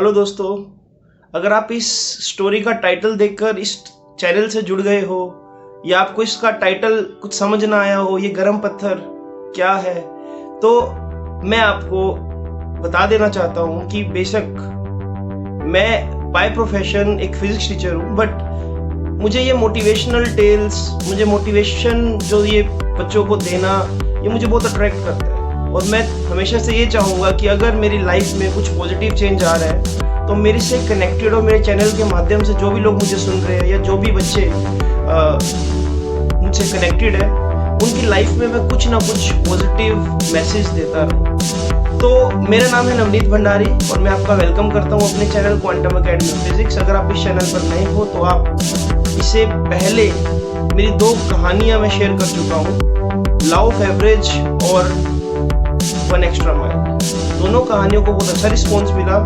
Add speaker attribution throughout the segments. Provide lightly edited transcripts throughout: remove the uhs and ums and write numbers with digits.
Speaker 1: Hello दोस्तों, अगर आप इस स्टोरी का टाइटल देखकर इस चैनल से जुड़ गए हो या आपको इसका टाइटल कुछ समझ ना आया हो, ये गरम पत्थर क्या है, तो मैं आपको बता देना चाहता हूँ कि बेशक मैं बाय प्रोफेशन एक फिजिक्स टीचर हूँ, बट मुझे ये मोटिवेशनल टेल्स, मुझे मोटिवेशन जो ये बच्चों को देना, ये मुझे बहुत अट्रैक्ट करता है। और मैं हमेशा से ये चाहूँगा कि अगर मेरी लाइफ में कुछ पॉजिटिव चेंज आ रहा है तो मेरे से कनेक्टेड और मेरे चैनल के माध्यम से जो भी लोग मुझे सुन रहे हैं या जो भी बच्चे मुझसे कनेक्टेड है, उनकी लाइफ में मैं कुछ ना कुछ पॉजिटिव मैसेज देता रहूँ। तो मेरा नाम है नवनीत भंडारी और मैं आपका वेलकम करता हूँ अपने चैनल क्वांटम अकेडमी फिजिक्स। अगर आप इस चैनल पर नए हो तो आप इससे पहले मेरी 2 कहानियाँ मैं शेयर कर चुका हूँ, लॉ ऑफ एवरेज और 1 एक्स्ट्रा माइल। दोनों कहानियों को बहुत अच्छा रिस्पॉन्स मिला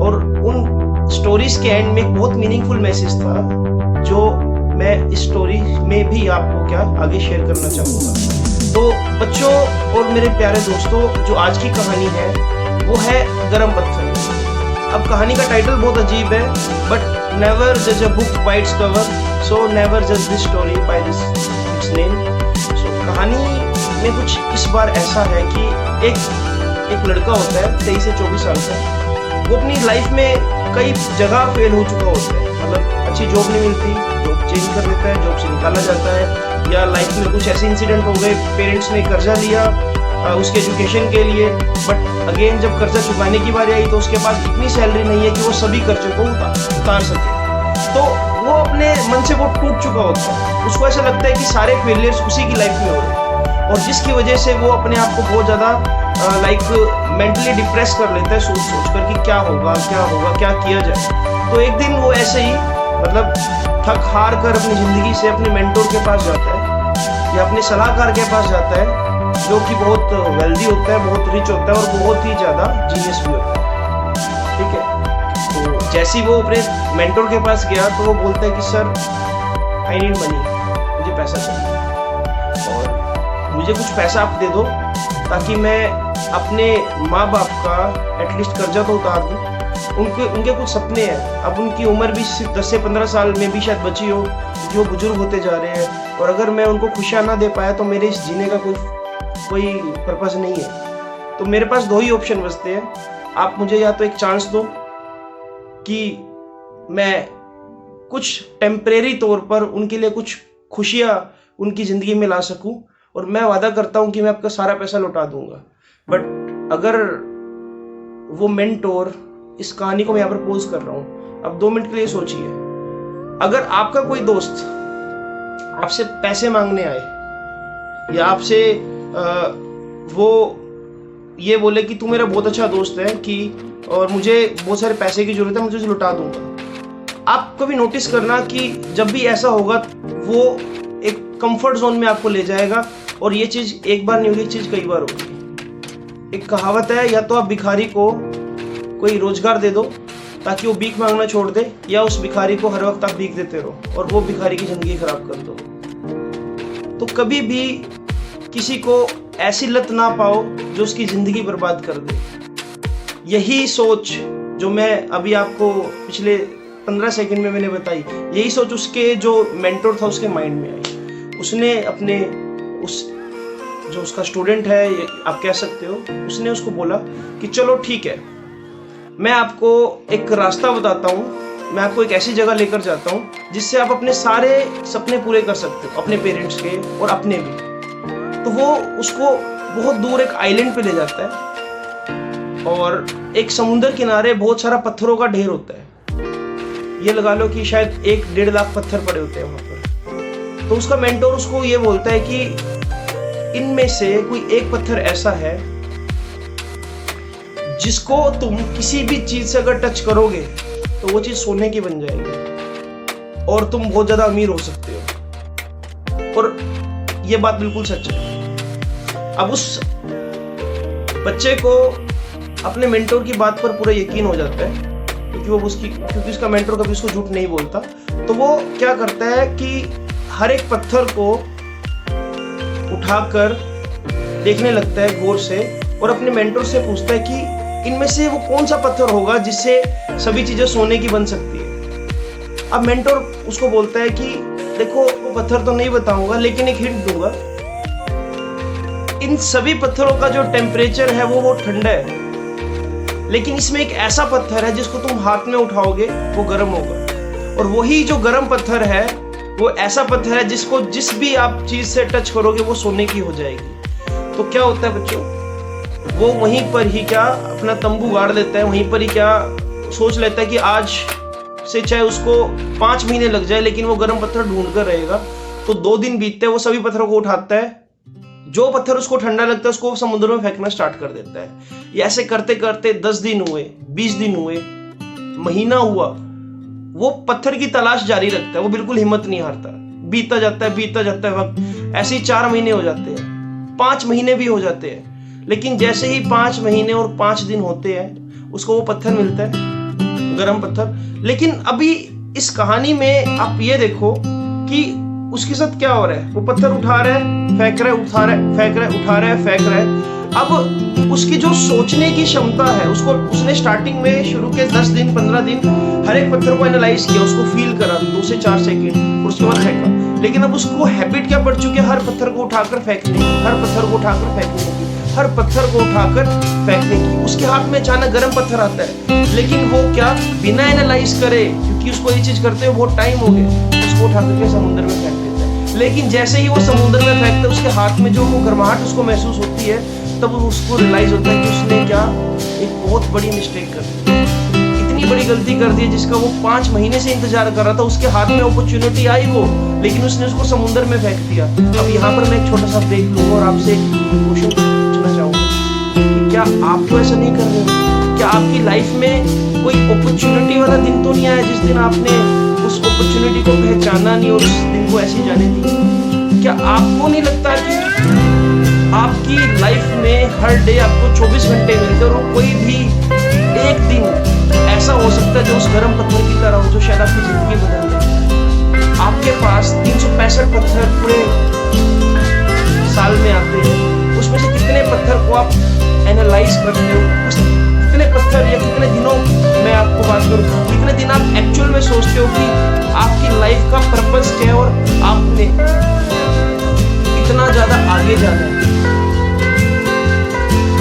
Speaker 1: और उन स्टोरीज के एंड में एक बहुत मीनिंगफुल मैसेज था जो मैं इस स्टोरी में भी आपको आगे शेयर करना चाहूँगा। तो बच्चों और मेरे प्यारे दोस्तों, जो आज की कहानी है वो है गरम पत्थर। अब कहानी का टाइटल बहुत अजीब है, बट नेवर जज a book by its cover, so never जज this story by this it's name. सो कहानी में कुछ इस बार ऐसा है कि एक लड़का होता है 23 से 24 साल का। वो अपनी लाइफ में कई जगह फेल हो चुका होता है, मतलब अच्छी जॉब नहीं मिलती, जॉब चेंज कर देता है, जॉब से निकाला जाता है, या लाइफ में कुछ ऐसे इंसिडेंट हो गए, पेरेंट्स ने कर्जा लिया उसके एजुकेशन के लिए, बट अगेन जब कर्जा चुकाने की बारी आई तो उसके पास इतनी सैलरी नहीं है कि वो सभी कर्जे को उतार सके। तो वो अपने मन से वो टूट चुका होता है, उसको ऐसा लगता है कि सारे फेलियर्स उसी की लाइफ में हो रहे हैं और जिसकी वजह से वो अपने आप को बहुत ज़्यादा मेंटली डिप्रेस कर लेता है, सोच कर कि क्या होगा, क्या किया जाए। तो एक दिन वो ऐसे ही मतलब थक हार कर अपनी ज़िंदगी से अपने मेंटोर के पास जाता है या अपने सलाहकार के पास जाता है, जो कि बहुत वेल्दी होता है, बहुत रिच होता है और बहुत ही ज़्यादा जीनियस भी होता है। ठीक है, तो जैसे ही वो अपने मेंटोर के पास गया तो वो बोलता है कि सर, आई नीड मनी, मुझे पैसा चाहिए और मुझे कुछ पैसा आप दे दो ताकि मैं अपने माँ बाप का एटलीस्ट कर्जा तो उतार दूँ। उनके कुछ सपने हैं, अब उनकी उम्र भी सिर्फ 10 से 15 साल में भी शायद बची हो, क्योंकि वो बुजुर्ग होते जा रहे हैं, और अगर मैं उनको खुशियाँ ना दे पाया तो मेरे इस जीने का कोई पर्पस नहीं है। तो मेरे पास 2 ही ऑप्शन बचते हैं, आप मुझे या तो एक चांस दो कि मैं कुछ टेम्परेरी तौर पर उनके लिए कुछ खुशियाँ उनकी ज़िंदगी में ला सकूं, और मैं वादा करता हूं कि मैं आपका सारा पैसा लौटा दूंगा। बट अगर वो मेंटोर, इस कहानी को मैं यहाँ पर पोज कर रहा हूँ, अब 2 मिनट के लिए सोचिए, अगर आपका कोई दोस्त आपसे पैसे मांगने आए या आपसे वो ये बोले कि तू मेरा बहुत अच्छा दोस्त है कि और मुझे बहुत सारे पैसे की जरूरत है, मुझे लौटा दूंगा, आप कभी नोटिस करना कि जब भी ऐसा होगा वो एक कंफर्ट जोन में आपको ले जाएगा, और ये चीज़ एक बार नहीं होगी, चीज़ कई बार होगी। एक कहावत है, या तो आप भिखारी को कोई रोजगार दे दो ताकि वो भीख मांगना छोड़ दे, या उस भिखारी को हर वक्त आप भीख देते रहो और वो भिखारी की ज़िंदगी खराब कर दो। तो कभी भी किसी को ऐसी लत ना पाओ जो उसकी ज़िंदगी बर्बाद कर दे। यही सोच जो मैं अभी आपको पिछले 15 सेकंड में मैंने बताई, यही सोच उसके जो मेंटोर था उसके माइंड में आई। उसने अपने जो उसका स्टूडेंट है, आप कह सकते हो, उसने उसको बोला कि चलो ठीक है, मैं आपको एक रास्ता बताता हूँ, मैं आपको एक ऐसी जगह लेकर जाता हूँ जिससे आप अपने सारे सपने पूरे कर सकते हो, अपने पेरेंट्स के और अपने भी। तो वो उसको बहुत दूर एक आइलैंड पे ले जाता है और एक समुद्र किनारे बहुत सारा पत्थरों का ढेर होता है। ये लगा लो कि शायद 1-1.5 लाख पत्थर पड़े होते हैं वहां पर। तो उसका मेंटोर उसको ये बोलता है कि इनमें से कोई एक पत्थर ऐसा है जिसको तुम किसी भी चीज से अगर टच करोगे तो वो चीज सोने की बन जाएगी और तुम बहुत ज्यादा अमीर हो सकते हो। और ये बात बिल्कुल सच है। अब उस बच्चे को अपने मेंटोर की बात पर पूरा यकीन हो जाता है, क्योंकि उसका मेंटोर कभी उसको झूठ नहीं बोलता। तो वो क्या करता है कि हर एक पत्थर को उठाकर देखने लगता है गौर से और अपने मेंटोर से पूछता है कि इनमें से वो कौन सा पत्थर होगा जिससे सभी चीजें सोने की बन सकती है। अब मेंटोर उसको बोलता है कि देखो वो पत्थर तो नहीं बताऊंगा, लेकिन एक हिंट दूंगा, इन सभी पत्थरों का जो टेम्परेचर है वो ठंडा है, लेकिन इसमें एक ऐसा पत्थर है जिसको तुम हाथ में उठाओगे वो गर्म होगा, और वही जो गर्म पत्थर है वो ऐसा पत्थर है जिसको जिस भी आप चीज से टच करोगे वो सोने की हो जाएगी। तो क्या होता है बच्चों, वो वहीं पर ही क्या अपना तंबू गाड़ लेता है, वहीं पर ही क्या सोच लेता है कि आज से चाहे उसको 5 महीने लग जाए लेकिन वो गर्म पत्थर ढूंढ कर रहेगा। तो 2 दिन बीतते हैं, वो सभी पत्थरों को उठाता है, जो पत्थर उसको ठंडा लगता है उसको समुद्र में फेंकना स्टार्ट कर देता है। ये ऐसे करते करते 10 दिन हुए, 20 दिन हुए, महीना हुआ, वो पत्थर की तलाश जारी रखता है, वो बिल्कुल हिम्मत नहीं हारता। बीता जाता है वक्त, ऐसे ही 4 महीने हो जाते हैं, 5 महीने भी हो जाते हैं, लेकिन जैसे ही 5 महीने और 5 दिन होते हैं उसको वो पत्थर मिलता है, गर्म पत्थर। लेकिन अभी इस कहानी में आप ये देखो कि उसके साथ क्या हो रहा है, वो पत्थर उठा रहा है, फेंक रहा है, उठा रहा है, फेंक रहा है, उठा रहा है, फेंक रहा है। अब उसकी जो सोचने की क्षमता है, उसने स्टार्टिंग में शुरू के 10 दिन 15 दिन हर एक पत्थर को एनालाइज किया, उसको फील करा 2 से 4 सेकंड, और उसके बाद फेंका। लेकिन अब उसको हैबिट क्या पड़ चुकी है, हर पत्थर को उठाकर फेंकने की, हर पत्थर को उठाकर फेंकने की, हर पत्थर को उठाकर फेंकने की। उसके हाथ में अचानक गर्म पत्थर आता है, लेकिन वो क्या बिना एनालाइज करे, क्योंकि उसको ये चीज करते हुए बहुत टाइम हो गया, उसको उठाकर के समुद्र में फेंक देता है। लेकिन जैसे ही वो समुद्र में फेंकता है, उसके हाथ में जो वो गर्माहट उसको महसूस होती है, तब उसको रियलाइज होता है कि उसने क्या एक बहुत बड़ी मिस्टेक कर दी, इतनी बड़ी गलती कर दी जिसका वो 5 महीने से इंतजार कर रहा था। उसके हाथ में अपॉर्चुनिटी आई वो, लेकिन उसने उसको समुद्र में फेंक दिया। अब यहाँ पर मैं एक छोटा सा ब्रेक लूंगा और आपसे एक क्वेश्चन पूछना चाहूंगा कि क्या आप तो ऐसा नहीं कर रहे हो? क्या आपकी लाइफ में कोई अपॉर्चुनिटी वाला दिन तो नहीं आया जिस दिन आपने उस अपॉर्चुनिटी को पहचाना नहीं और उस दिन को ऐसे जाने दी? क्या आपको नहीं लगता कि आपकी लाइफ में हर डे आपको 24 घंटे मिलते हैं और कोई भी एक दिन ऐसा हो सकता है जो उस गर्म पत्थर की तरह हो, जो शायद आपकी जिंदगी बदल दे? आपके पास 365 पत्थर पूरे साल में आते हैं, उसमें से कितने पत्थर को आप एनालाइज करते हो? कितने पत्थर या कितने दिनों में आपको बात करूं, कितने दिन आप एक्चुअल में सोचते हो कि आपकी लाइफ का पर्पस क्या है और आपने कितना ज्यादा आगे जाना है?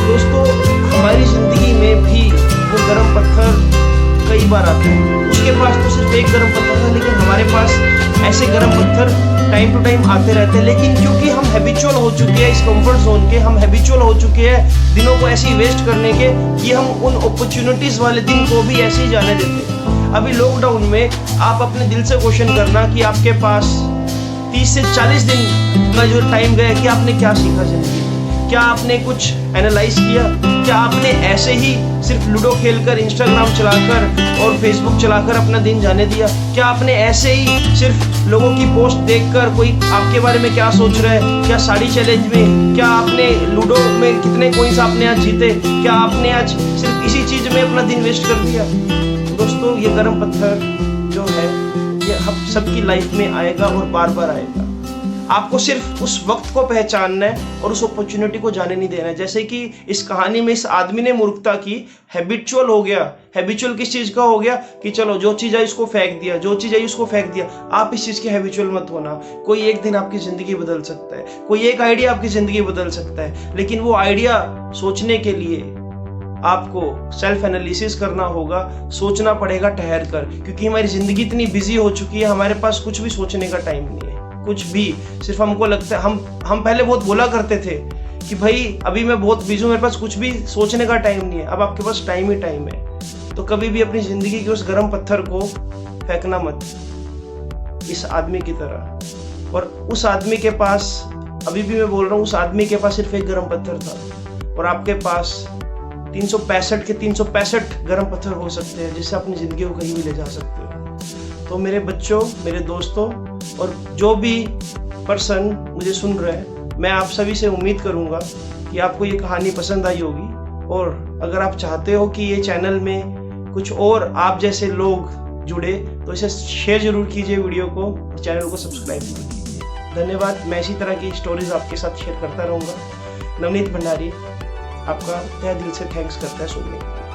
Speaker 1: दोस्तों, हमारी जिंदगी में भी वो गर्म पत्थर कई बार आते हैं। उसके पास तो सिर्फ एक गर्म पत्थर था, लेकिन हमारे पास ऐसे गर्म पत्थर टाइम टू टाइम आते रहते हैं। लेकिन क्योंकि हम हैबिचुअल हो चुके हैं इस कंफर्ट जोन के, हम हैबिचुअल हो चुके हैं दिनों को ऐसे ही वेस्ट करने के, कि हम उन अपॉर्चुनिटीज वाले दिन को भी ऐसे ही जाने देते हैं। अभी लॉकडाउन में आप अपने दिल से क्वेश्चन करना कि आपके पास 30 से 40 दिन का जो टाइम गया कि आपने क्या सीखा जिंदगी में? क्या आपने कुछ एनालाइज किया? क्या आपने ऐसे ही सिर्फ लूडो खेलकर, इंस्टाग्राम चलाकर और फेसबुक चलाकर अपना दिन जाने दिया? क्या आपने ऐसे ही सिर्फ लोगों की पोस्ट देखकर कोई आपके बारे में क्या सोच रहा है, क्या साड़ी चैलेंज में, क्या आपने लूडो में कितने कोइंस आपने आज जीते, क्या आपने आज सिर्फ इसी चीज में अपना दिन वेस्ट कर दिया? दोस्तों, ये गर्म पत्थर जो है ये हम सबकी लाइफ में आएगा और बार बार आएगा। आपको सिर्फ उस वक्त को पहचानना है और उस अपॉर्चुनिटी को जाने नहीं देना है। जैसे कि इस कहानी में इस आदमी ने मूर्खता की, हैबिचुअल हो गया। हैबिचुअल किस चीज का हो गया कि चलो जो चीज आई उसको फेंक दिया, जो चीज आई उसको फेंक दिया। आप इस चीज के हैबिचुअल मत होना। कोई एक दिन आपकी जिंदगी बदल सकता है, कोई एक आइडिया आपकी जिंदगी बदल सकता है, लेकिन वो आइडिया सोचने के लिए आपको सेल्फ एनालिसिस करना होगा, सोचना पड़ेगा ठहर कर, क्योंकि हमारी जिंदगी इतनी बिजी हो चुकी है, हमारे पास कुछ भी सोचने का टाइम नहीं है, कुछ भी। सिर्फ हमको लगता है, हम पहले बहुत बोला करते थे कि भाई अभी मैं बहुत बिजी हूँ, मेरे पास कुछ भी सोचने का टाइम नहीं है। अब आपके पास टाइम ही टाइम है। तो कभी भी अपनी जिंदगी के उस गर्म पत्थर को फेंकना मत, इस आदमी की तरह। और उस आदमी के पास, अभी भी मैं बोल रहा हूँ, उस आदमी के पास सिर्फ एक गर्म पत्थर था और आपके पास 365 के 365 गर्म पत्थर हो सकते हैं जिससे अपनी जिंदगी को कहीं भी ले जा सकते हो। तो मेरे बच्चों, मेरे दोस्तों और जो भी पर्सन मुझे सुन रहे हैं, मैं आप सभी से उम्मीद करूंगा कि आपको ये कहानी पसंद आई होगी। और अगर आप चाहते हो कि ये चैनल में कुछ और आप जैसे लोग जुड़े तो इसे शेयर जरूर कीजिए वीडियो को, और चैनल को सब्सक्राइब जरूर कीजिए। धन्यवाद। मैं इसी तरह की स्टोरीज आपके साथ शेयर करता रहूँगा। नवनीत भंडारी आपका तहे दिल से थैंक्स करता है सुनने के लिए।